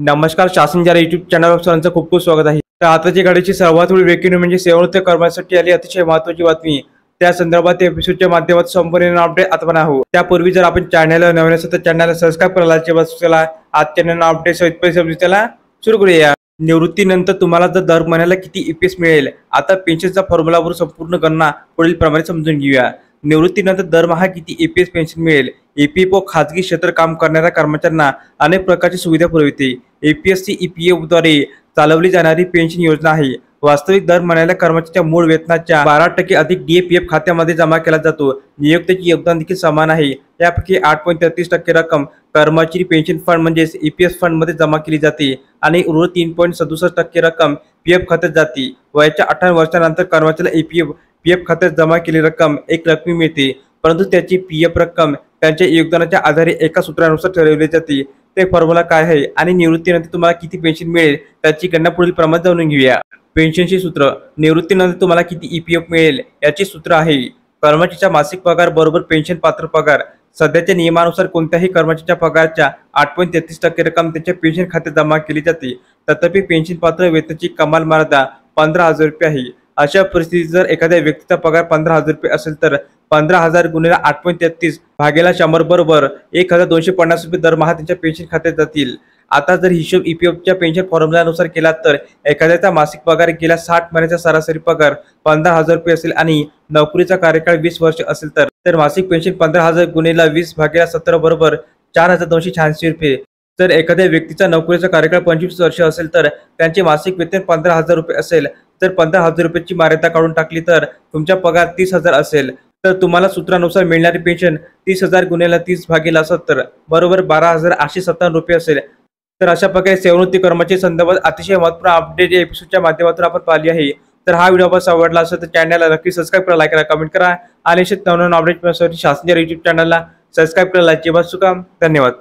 नमस्कार. शासन जरा युट्यूब चॅनलवर सर्वांचं खूप खूप स्वागत आहे. तर आताची घडीची सर्वात मोठी ब्रेकिंग म्हणजे सेवानिवृत्त कर्मचाऱ्यांसाठी आली अतिशय महत्त्वाची बातमी. त्या संदर्भात एपिसोडच्या माध्यमातून संपूर्ण अपडेट आपण आहोत. त्यापूर्वी जर आपण चॅनलला नवीन असेल तर चॅनलला सबस्क्राईब करायला चला आजच्या अपडेट सहित त्याला सुरू करूया. निवृत्तीनंतर तुम्हाला जर दर महिन्याला किती ईपीएस मिळेल, आता पेन्शनचा फॉर्म्युलावर संपूर्ण गणना पुढील प्रमाणे समजून घेऊया. निवृत्तीनंतर दरमहा किती ईपीएस पेन्शन मिळेल. ईपीएफओ खाजगी क्षेत्र काम करणाऱ्या कर्मचाऱ्यांना अनेक प्रकारची सुविधा पुरवते. ईपीएससी ईपीएफद्वारे चालवली जाणारी पेन्शन योजना आहे. वास्तविक दर महिन्याला कर्मचाऱ्याच्या मूळ वेतनाच्या 12% अधिक डीएपीएफ खात्यामध्ये जमा केला जातो. नियोक्त्याचे योगदान देखील समान आहे. यापैकी 8.33% रक्कम कर्मचारी पेन्शन फंड म्हणजेच ईपीएफ फंड मध्ये जमा केली जाते आणि उर्वरित 3.67% रक्कम पीएफ खात्यात जाते. वयाच्या 18 वर्षानंतर कर्मचाऱ्याला पीएफ खात्यात जमा केलेली रक्कम एक रकमी मिळते, परंतु त्याची पीएफ रक्कम त्यांच्या योगदानाच्या आधारे एका सूत्रानुसार ठरवली जाते. ते फॉर्म्युला काय आहे आणि निवृत्तीनंतर तुम्हाला किती पेन्शन मिळेल त्याची गणना पुढील प्रमाणे जाणून घेऊया. पेन्शनची सूत्र. निवृत्तीनंतर तुम्हाला किती ईपीएफ मिळेल याची सूत्र आहे. कर्मचाऱ्याचा मासिक पगार बरोबर पेन्शन पात्र पगार. सध्याच्या नियमानुसार कोणत्याही कर्मचाऱ्याच्या पगाराच्या 8.33% रक्कम त्याच्या पेन्शन खात्यात जमा केली जाते. तथापि पेन्शन पात्र वेतनाची कमाल मर्यादा 15,000 रुपये आहे. अशा परिस्थितीत जर एखाद्या व्यक्तीचा पगार 15,000 रुपये असेल तर 15,000 गुणिले 8.33 भागेला 100 बरोबर 1,250 रुपये दरमहा त्यांच्या पेन्शन खात्यात जातील. आता जर हिशोब ईपीएफच्या पेन्शन फॉर्म्युलानुसार केला तर एखाद्याचा मासिक पगार गेल्या 60 महिन्याचा सरासरी पगार 15,000 रुपये असेल आणि नोकरीचा कार्यकाळ 20 वर्ष असेल तर मासिक पेन्शन 15,000 गुणिले 20 भागेला 17 बरोबर 4,286 रुपये. जर एखाद्या व्यक्तीचा नोकरीचा कार्यकाळ 25 वर्ष असेल तर त्यांचे मासिक वेतन 15,000 रुपये असेल. जर 15,000 रुपयाची मर्यादा काढून टाकली तर तुमचा पगार 30,000 असेल. तर तुम्हाला सूत्रानुसार मिळणारी पेन्शन 30,000 गुणिले 30 भागेला 17 बरोबर 12,857 रुपये असेल. तर अशा प्रकारे सेवानिवृत्ती कर्मचारी संदर्भात अतिशय महत्त्वपूर्ण अपडेट या एपिसोडच्या माध्यमातून आपण पाहिली आहे. तर हा व्हिडिओ आपण आवडला असेल तर चॅनलला नक्की सबस्क्राईब करा, लाईक करा, कमेंट करा आणि असेच नवनवीन अपडेट मिळण्यासाठी शासन युट्यूब चॅनलला सबस्क्राईब करायला अजिबात चुका. धन्यवाद.